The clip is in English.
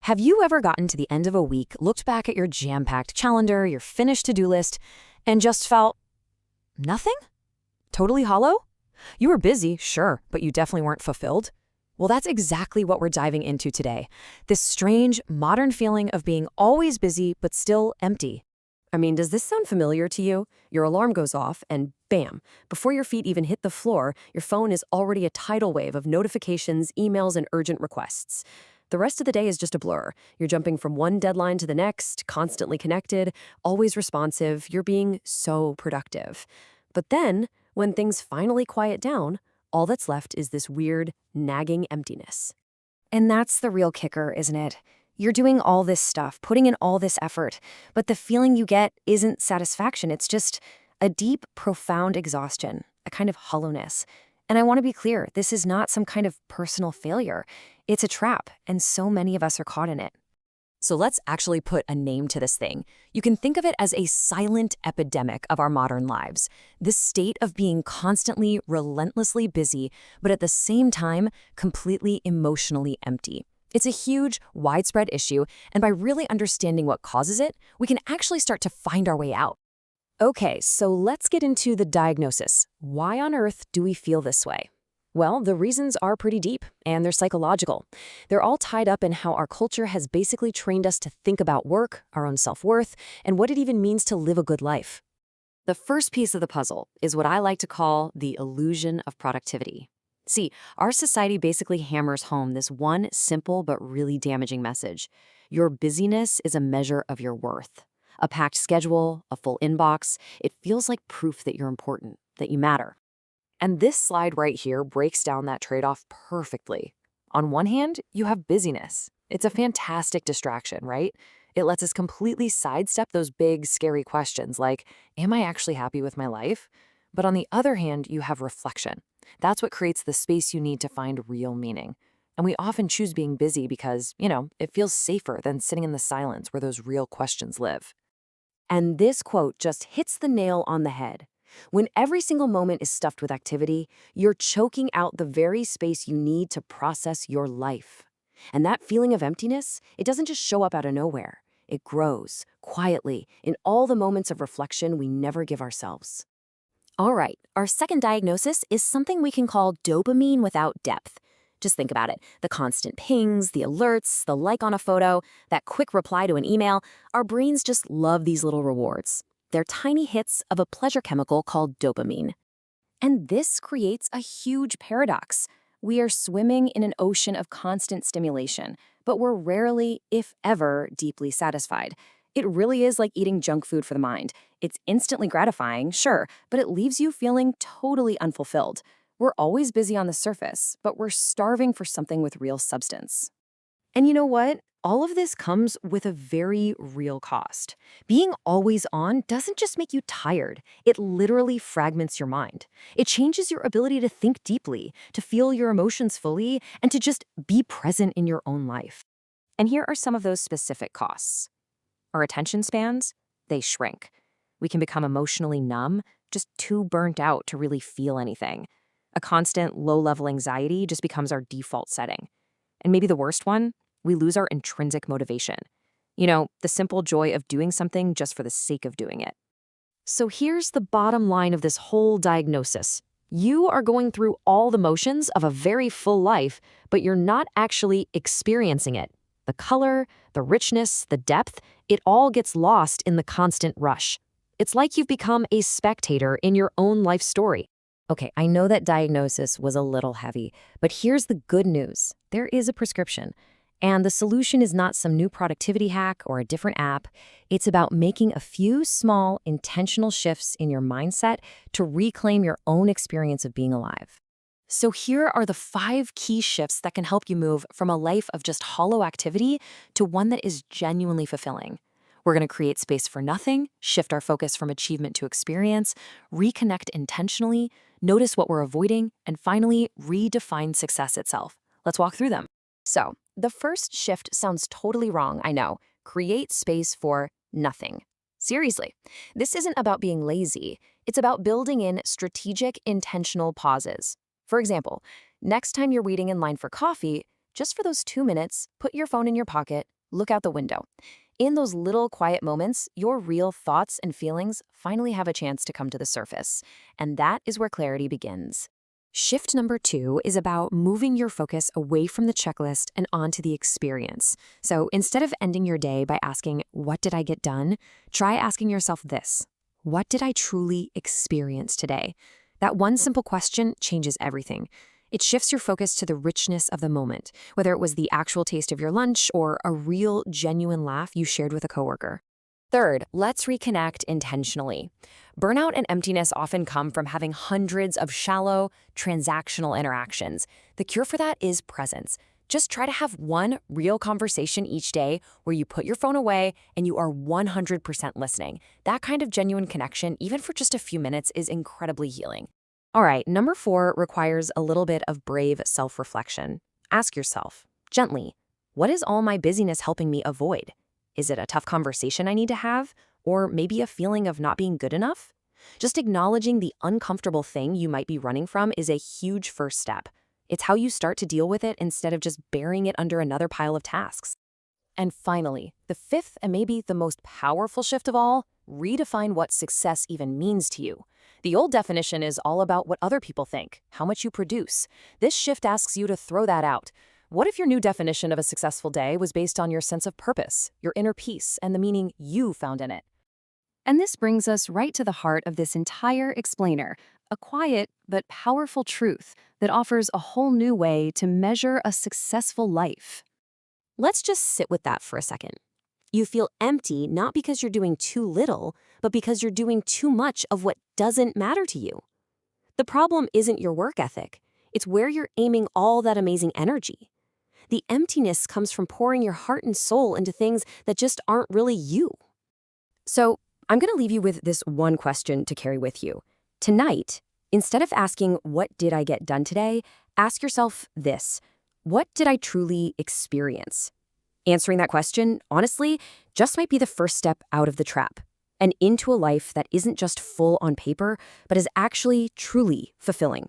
Have you ever gotten to the end of a week, looked back at your jam-packed calendar, your finished to-do list, and just felt nothing? Totally hollow? You were busy, sure, but you definitely weren't fulfilled. Well, that's exactly what we're diving into today. This strange, modern feeling of being always busy but still empty. I mean, does this sound familiar to you? Your alarm goes off and bam, before your feet even hit the floor, your phone is already a tidal wave of notifications, emails, and urgent requests. The rest of the day is just a blur. You're jumping from one deadline to the next, constantly connected, always responsive. You're being so productive. But then, when things finally quiet down, all that's left is this weird, nagging emptiness. And that's the real kicker, isn't it? You're doing all this stuff, putting in all this effort, but the feeling you get isn't satisfaction. It's just a deep, profound exhaustion, a kind of hollowness. And I want to be clear, this is not some kind of personal failure. It's a trap, and so many of us are caught in it. So let's actually put a name to this thing. You can think of it as a silent epidemic of our modern lives. This state of being constantly, relentlessly busy, but at the same time, completely emotionally empty. It's a huge, widespread issue, and by really understanding what causes it, we can actually start to find our way out. Okay, so let's get into the diagnosis. Why on earth do we feel this way? Well, the reasons are pretty deep, and they're psychological. They're all tied up in how our culture has basically trained us to think about work, our own self-worth, and what it even means to live a good life. The first piece of the puzzle is what I like to call the illusion of productivity. See, our society basically hammers home this one simple but really damaging message. Your busyness is a measure of your worth. A packed schedule, a full inbox, it feels like proof that you're important, that you matter. And this slide right here breaks down that trade-off perfectly. On one hand, you have busyness. It's a fantastic distraction, right? It lets us completely sidestep those big, scary questions like, am I actually happy with my life? But on the other hand, you have reflection. That's what creates the space you need to find real meaning. And we often choose being busy because, it feels safer than sitting in the silence where those real questions live. And this quote just hits the nail on the head. When every single moment is stuffed with activity, you're choking out the very space you need to process your life. And that feeling of emptiness, it doesn't just show up out of nowhere. It grows, quietly, in all the moments of reflection we never give ourselves. All right, our second diagnosis is something we can call dopamine without depth. Just think about it. The constant pings, the alerts, the like on a photo, that quick reply to an email, our brains just love these little rewards. They're tiny hits of a pleasure chemical called dopamine. And this creates a huge paradox. We are swimming in an ocean of constant stimulation, but we're rarely, if ever, deeply satisfied. It really is like eating junk food for the mind. It's instantly gratifying, sure, but it leaves you feeling totally unfulfilled. We're always busy on the surface, but we're starving for something with real substance. And you know what? All of this comes with a very real cost. Being always on doesn't just make you tired. It literally fragments your mind. It changes your ability to think deeply, to feel your emotions fully, and to just be present in your own life. And here are some of those specific costs. Our attention spans, they shrink. We can become emotionally numb, just too burnt out to really feel anything. A constant low-level anxiety just becomes our default setting. And maybe the worst one, we lose our intrinsic motivation. The simple joy of doing something just for the sake of doing it. So here's the bottom line of this whole diagnosis. You are going through all the motions of a very full life, but you're not actually experiencing it. The color, the richness, the depth, it all gets lost in the constant rush. It's like you've become a spectator in your own life story. Okay, I know that diagnosis was a little heavy, but here's the good news. There is a prescription. And the solution is not some new productivity hack or a different app. It's about making a few small, intentional shifts in your mindset to reclaim your own experience of being alive. So here are the 5 key shifts that can help you move from a life of just hollow activity to one that is genuinely fulfilling. We're going to create space for nothing, shift our focus from achievement to experience, reconnect intentionally, notice what we're avoiding, and finally, redefine success itself. Let's walk through them. So, the first shift sounds totally wrong, I know. Create space for nothing. Seriously, this isn't about being lazy. It's about building in strategic, intentional pauses. For example, next time you're waiting in line for coffee, just for those 2 minutes, put your phone in your pocket, look out the window. In those little quiet moments, your real thoughts and feelings finally have a chance to come to the surface. And that is where clarity begins. Shift number 2 is about moving your focus away from the checklist and onto the experience. So instead of ending your day by asking, "What did I get done?" try asking yourself this: "What did I truly experience today?" That one simple question changes everything. It shifts your focus to the richness of the moment, whether it was the actual taste of your lunch or a real, genuine laugh you shared with a coworker. Third, let's reconnect intentionally. Burnout and emptiness often come from having hundreds of shallow, transactional interactions. The cure for that is presence. Just try to have one real conversation each day where you put your phone away and you are 100% listening. That kind of genuine connection, even for just a few minutes, is incredibly healing. All right, number 4 requires a little bit of brave self-reflection. Ask yourself, gently, what is all my busyness helping me avoid? Is it a tough conversation I need to have? Or maybe a feeling of not being good enough? Just acknowledging the uncomfortable thing you might be running from is a huge first step. It's how you start to deal with it instead of just burying it under another pile of tasks. And finally, the fifth and maybe the most powerful shift of all, redefine what success even means to you. The old definition is all about what other people think, how much you produce. This shift asks you to throw that out. What if your new definition of a successful day was based on your sense of purpose, your inner peace, and the meaning you found in it? And this brings us right to the heart of this entire explainer, a quiet but powerful truth that offers a whole new way to measure a successful life. Let's just sit with that for a second. You feel empty not because you're doing too little, but because you're doing too much of what doesn't matter to you. The problem isn't your work ethic. It's where you're aiming all that amazing energy. The emptiness comes from pouring your heart and soul into things that just aren't really you. So, I'm going to leave you with this one question to carry with you. Tonight, instead of asking, "What did I get done today?" ask yourself this: what did I truly experience? Answering that question, honestly, just might be the first step out of the trap and into a life that isn't just full on paper, but is actually truly fulfilling.